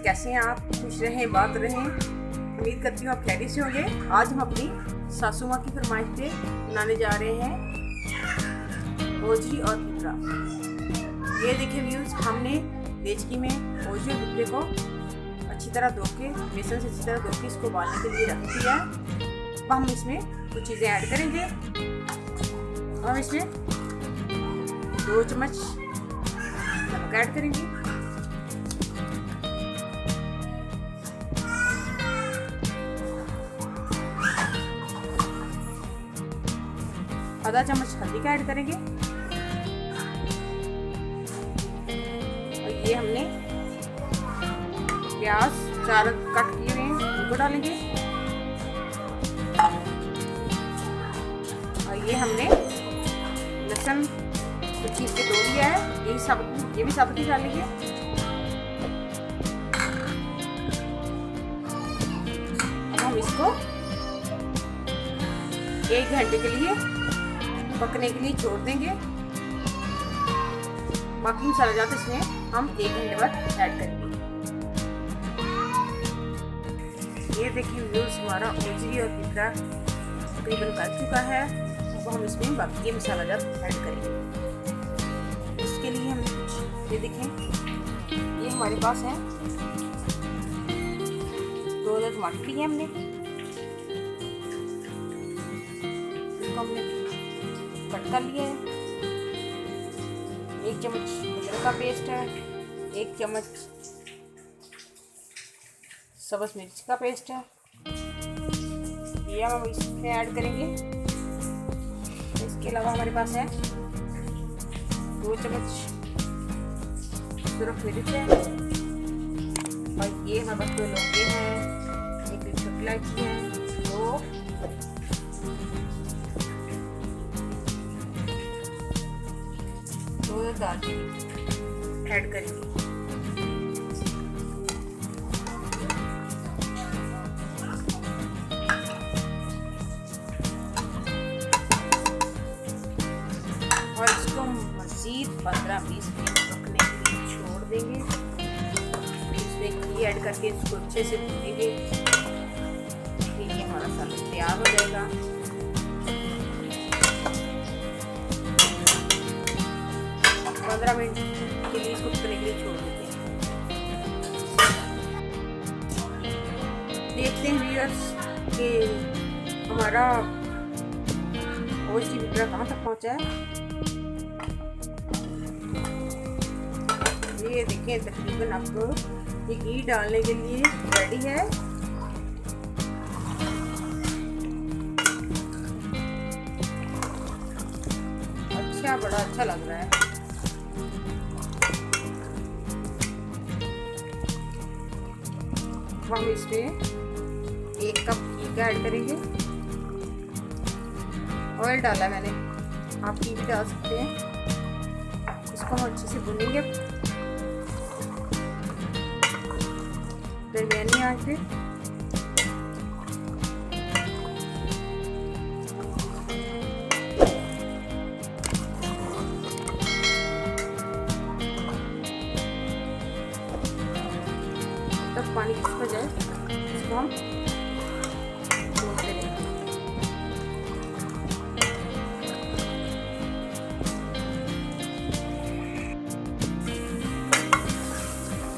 कैसे हैं आप? खुश रहें, बात रहें। उम्मीद करती हूँ आप खैरियत से होंगे। आज हम अपनी सासू माँ की फरमाइश पे बनाने जा रहे हैं ओजरी और फिफ्रा। ये देखिए व्यूज़, हमने देचकी में ओजरी और फिफ्रे को अच्छी तरह धो के, बेसन से अच्छी तरह धो के इसको उबालने के लिए रख दिया है। अब हम इसमें कुछ चीज़ें ऐड करेंगे। हम इसमें 2 चम्मच नमक ऐड करेंगे, आधा चम्मच हल्दी का ऐड करेंगे और ये हमने प्याज 4 कट किए हुए हैं उनको डालेंगे और ये हमने लहसुन कुछ चीज के धो लिया है, ये भी साबुत ही डालेंगे। अब हम इसको 1 घंटे के लिए पकने के लिए छोड़ देंगे। बाकी मसाला जाते इसमें हम 1 घंटे बाद ऐड करेंगे। ये देखिए व्यूज़, हमारा ओजरी और फिफ्रा तकरीबन गल चुका है। अब हम इसमें बाकी के मसाला जात ऐड करेंगे। इसके लिए हम ये देखें, ये हमारे पास है 2 टमाटर लिए हमने, इसको हमने कट कर लिया है। 1 चम्मच अदरक का पेस्ट है, 1 चम्मच सब्ज़ मिर्च का पेस्ट है, ये हम इसमें ऐड करेंगे। इसके अलावा हमारे पास है 2 चम्मच सुरख मिर्च है और ये हमारे पास 2 लौंगे हैं, 1 छोटी इलायची है, 2 दालचीनी ऐड करेंगे। और इसको मज़ीद 15-20 मिनट रखने के लिए छोड़ देंगे। इसमें घी ऐड करके इसको अच्छे से भूनेंगे। फिर ये हमारा सालन तैयार हो जाएगा। और 15 मिनट के लिए इसको पकने के लिए छोड़ देते हैं। देखते हैं व्यूअर्स कि हमारा ओजरी फिफ्रा कहाँ तक पहुँचा है। ये देखिए तकरीबन आपको ये घी डालने के लिए रेडी है। अच्छा, बड़ा अच्छा लग रहा है। हम इसमें 1 कप घी का ऐड करेंगे। ऑयल डाला मैंने, आप घी भी डाल सकते हैं। इसको हम अच्छे से भूनेंगे दरमियानी आंच पे। तब पानी सूख जाए इसको हम भूनते रहेंगे।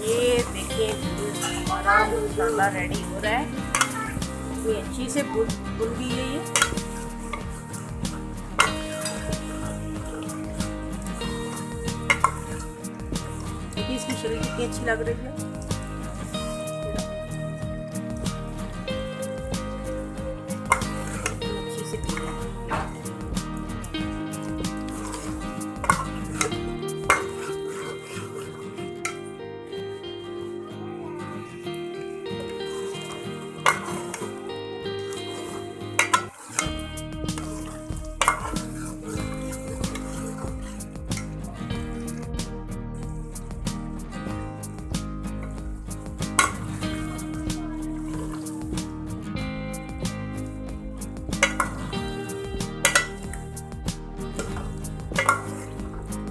ये देखिए हमारा मसाला रेडी हो रहा है। ये अच्छी से भून गई है। ये देखिए इसकी शक्ल कितनी अच्छी लग रही है। अच्छी से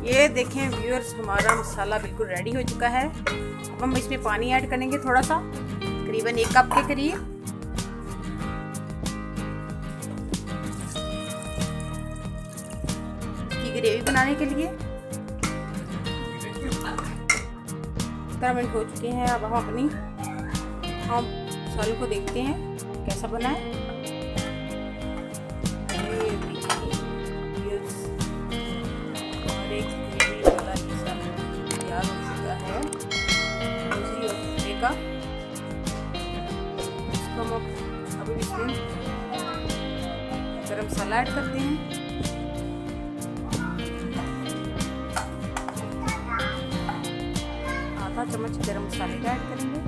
ये देखें व्यूअर्स, हमारा मसाला बिल्कुल रेडी हो चुका है। अब हम इसमें पानी ऐड करेंगे थोड़ा सा, करीबन 1 कप के करीब। इसकी ग्रेवी बनाने के लिए 15 मिनट हो चुके हैं। अब हम मसाले को देखते हैं कैसा बना है। तैयार हो चुका है ओजरी और ट्रीका। इसको हम अभी इसमें गरम मसाला ऐड करते हैं। आधा चम्मच गरम मसाले का ऐड करेंगे।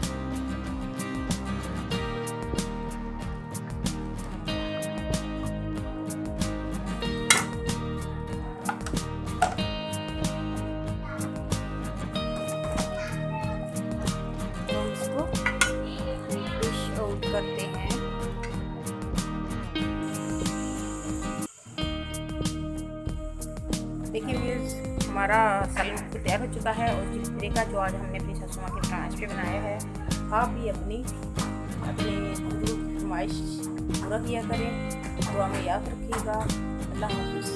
करते हैं देखिए व्यूअर्स, हमारा सालन तैयार हो चुका है। और जिस तरीका जो आज हमने अपनी सासू माँ के फरमाइश पे बनाया है, आप भी अपनी फरमाइश पूरा किया करें। दुआ में याद रखिएगा। अल्लाह हाफिज़।